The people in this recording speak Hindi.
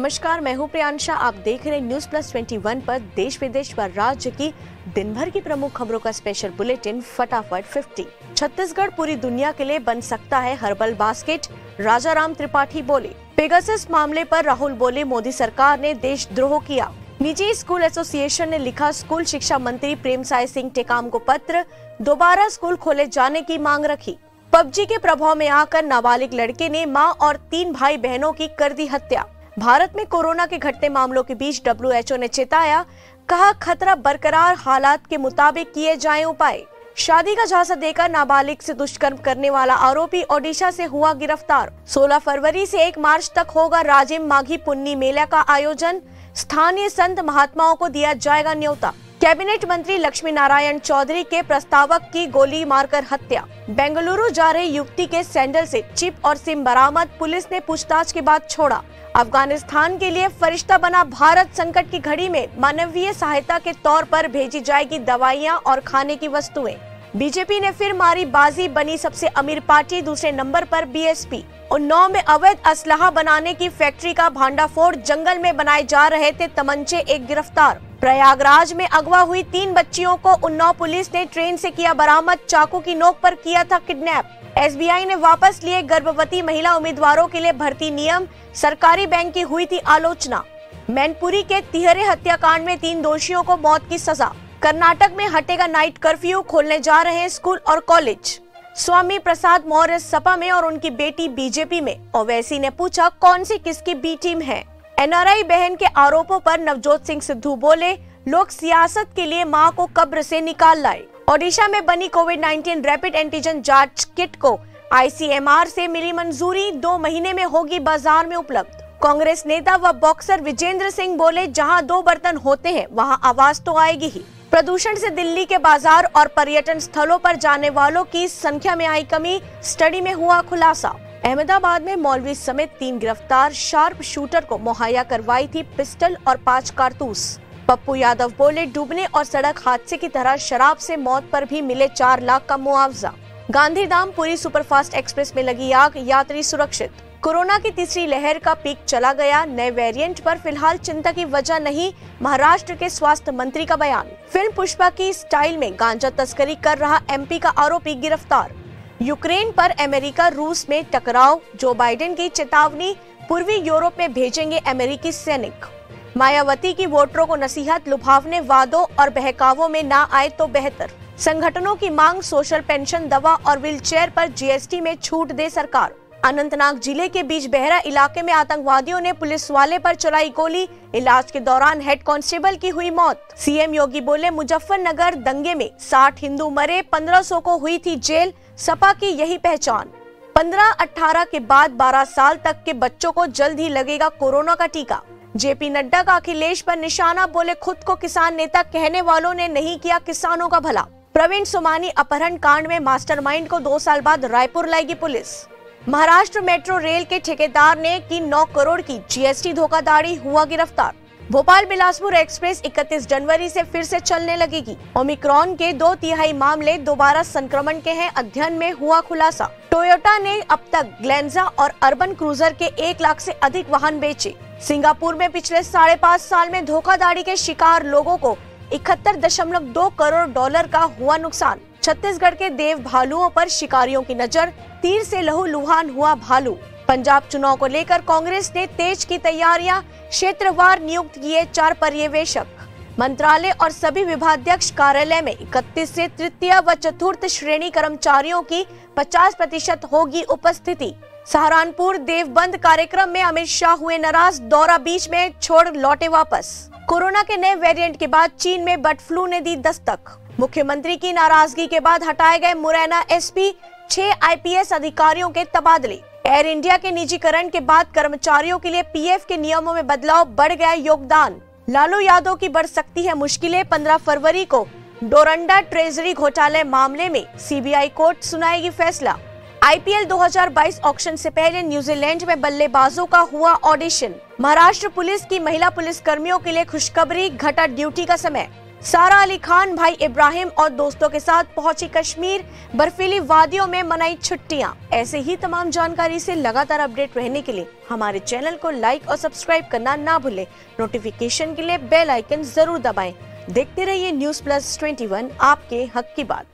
नमस्कार, मैं हूं प्रियांशा। आप देख रहे हैं न्यूज प्लस 21 पर देश विदेश व राज्य की दिन भर की प्रमुख खबरों का स्पेशल बुलेटिन फटाफट 50। छत्तीसगढ़ पूरी दुनिया के लिए बन सकता है हर्बल बास्केट, राजा राम त्रिपाठी बोले। पेगासस मामले पर राहुल बोले, मोदी सरकार ने देशद्रोह किया। निजी स्कूल एसोसिएशन ने लिखा स्कूल शिक्षा मंत्री प्रेमसाय सिंह टेकाम को पत्र, दोबारा स्कूल खोले जाने की मांग रखी। पबजी के प्रभाव में आकर नाबालिग लड़के ने मां और 3 भाई बहनों की कर दी हत्या। भारत में कोरोना के घटते मामलों के बीच WHO ने चेताया, कहा खतरा बरकरार, हालात के मुताबिक किए जाएं उपाय। शादी का झांसा देकर नाबालिग से दुष्कर्म करने वाला आरोपी ओडिशा से हुआ गिरफ्तार। 16 फरवरी से 1 मार्च तक होगा राजिम माघी पुन्नी मेला का आयोजन। स्थानीय संत महात्माओं को दिया जाएगा न्योता। कैबिनेट मंत्री लक्ष्मी नारायण चौधरी के प्रस्तावक की गोली मारकर हत्या। बेंगलुरु जा रही युवती के सैंडल से चिप और सिम बरामद, पुलिस ने पूछताछ के बाद छोड़ा। अफगानिस्तान के लिए फरिश्ता बना भारत, संकट की घड़ी में मानवीय सहायता के तौर पर भेजी जाएगी दवाइयां और खाने की वस्तुएं। बीजेपी ने फिर मारी बाजी, बनी सबसे अमीर पार्टी, दूसरे नंबर पर BSP। उन्नाव में अवैध असलहा बनाने की फैक्ट्री का भांडाफोड़, जंगल में बनाए जा रहे थे तमंचे, एक गिरफ्तार। प्रयागराज में अगवा हुई 3 बच्चियों को उन्नाव पुलिस ने ट्रेन से किया बरामद, चाकू की नोक पर किया था किडनैप। SBI ने वापस लिए गर्भवती महिला उम्मीदवारों के लिए भर्ती नियम, सरकारी बैंक की हुई थी आलोचना। मैनपुरी के तिहरे हत्याकांड में 3 दोषियों को मौत की सजा। कर्नाटक में हटेगा नाइट कर्फ्यू, खोलने जा रहे हैं स्कूल और कॉलेज। स्वामी प्रसाद मौर्य सपा में और उनकी बेटी बीजेपी में। ओवैसी ने पूछा, कौन सी किसकी बी टीम है। NRI बहन के आरोपों पर नवजोत सिंह सिद्धू बोले, लोग सियासत के लिए मां को कब्र से निकाल लाए। ओडिशा में बनी कोविड-19 रैपिड एंटीजन जांच किट को ICMR से मिली मंजूरी, 2 महीने में होगी बाजार में उपलब्ध। कांग्रेस नेता व बॉक्सर विजेंद्र सिंह बोले, जहां 2 बर्तन होते हैं वहां आवाज तो आएगी ही। प्रदूषण से दिल्ली के बाजार और पर्यटन स्थलों पर जाने वालों की संख्या में आई कमी, स्टडी में हुआ खुलासा। अहमदाबाद में मौलवी समेत 3 गिरफ्तार, शार्प शूटर को मुहैया करवाई थी पिस्टल और 5 कारतूस। पप्पू यादव बोले, डूबने और सड़क हादसे की तरह शराब से मौत पर भी मिले 4 लाख का मुआवजा। गांधीधाम पुरी सुपरफास्ट एक्सप्रेस में लगी आग, यात्री सुरक्षित। कोरोना की तीसरी लहर का पीक चला गया, नए वेरिएंट पर फिलहाल चिंता की वजह नहीं, महाराष्ट्र के स्वास्थ्य मंत्री का बयान। फिल्म पुष्पा की स्टाइल में गांजा तस्करी कर रहा MP का आरोपी गिरफ्तार। यूक्रेन पर अमेरिका रूस में टकराव, जो बाइडेन की चेतावनी, पूर्वी यूरोप में भेजेंगे अमेरिकी सैनिक। मायावती की वोटरों को नसीहत, लुभावने वादों और बहकावों में ना आए तो बेहतर। संगठनों की मांग, सोशल पेंशन, दवा और व्हीलचेयर पर GST में छूट दे सरकार। अनंतनाग जिले के बीच बहरा इलाके में आतंकवादियों ने पुलिस वाले पर चलाई गोली, इलाज के दौरान हेड कांस्टेबल की हुई मौत। CM योगी बोले, मुजफ्फरनगर दंगे में 60 हिंदू मरे, 1500 को हुई थी जेल, सपा की यही पहचान। 15-18 के बाद 12 साल तक के बच्चों को जल्द ही लगेगा कोरोना का टीका। JP नड्डा का अखिलेश पर निशाना, बोले खुद को किसान नेता कहने वालों ने नहीं किया किसानों का भला। प्रवीण सोमानी अपहरण कांड में मास्टरमाइंड को 2 साल बाद रायपुर लाएगी पुलिस। महाराष्ट्र मेट्रो रेल के ठेकेदार ने की 9 करोड़ की GST धोखाधड़ी, हुआ गिरफ्तार। भोपाल बिलासपुर एक्सप्रेस 31 जनवरी से फिर से चलने लगेगी। ओमिक्रॉन के 2/3 मामले दोबारा संक्रमण के हैं, अध्ययन में हुआ खुलासा। टोयोटा ने अब तक ग्लेंजा और अर्बन क्रूजर के 1 लाख से अधिक वाहन बेचे। सिंगापुर में पिछले 5.5 साल में धोखाधड़ी के शिकार लोगों को 71.2 करोड़ डॉलर का हुआ नुकसान। छत्तीसगढ़ के देव भालुओं पर शिकारियों की नजर, तीर से लहूलुहान हुआ भालू। पंजाब चुनाव को लेकर कांग्रेस ने तेज की तैयारियां, क्षेत्रवार नियुक्त किए 4 पर्यवेक्षक। मंत्रालय और सभी विभागाध्यक्ष कार्यालय में 31 से तृतीय व चतुर्थ श्रेणी कर्मचारियों की 50% होगी उपस्थिति। सहारनपुर देवबंद कार्यक्रम में अमित शाह हुए नाराज, दौरा बीच में छोड़ लौटे वापस। कोरोना के नए वेरिएंट के बाद चीन में बर्ड फ्लू ने दी दस्तक। मुख्यमंत्री की नाराजगी के बाद हटाए गए मुरैना SP, 6 IPS अधिकारियों के तबादले। एयर इंडिया के निजीकरण के बाद कर्मचारियों के लिए PF के नियमों में बदलाव, बढ़ गया योगदान। लालू यादव की बढ़ सकती है मुश्किलें, 15 फरवरी को डोरंडा ट्रेजरी घोटाले मामले में CBI कोर्ट सुनाएगी फैसला। IPL 2022 ऑक्शन से पहले न्यूजीलैंड में बल्लेबाजों का हुआ ऑडिशन। महाराष्ट्र पुलिस की महिला पुलिस कर्मियों के लिए खुशखबरी, घटा ड्यूटी का समय। सारा अली खान भाई इब्राहिम और दोस्तों के साथ पहुंची कश्मीर, बर्फीली वादियों में मनाई छुट्टियां। ऐसे ही तमाम जानकारी से लगातार अपडेट रहने के लिए हमारे चैनल को लाइक और सब्सक्राइब करना ना भूलें। नोटिफिकेशन के लिए बेल आइकन जरूर दबाएं। देखते रहिए न्यूज़ प्लस 21, आपके हक की बात।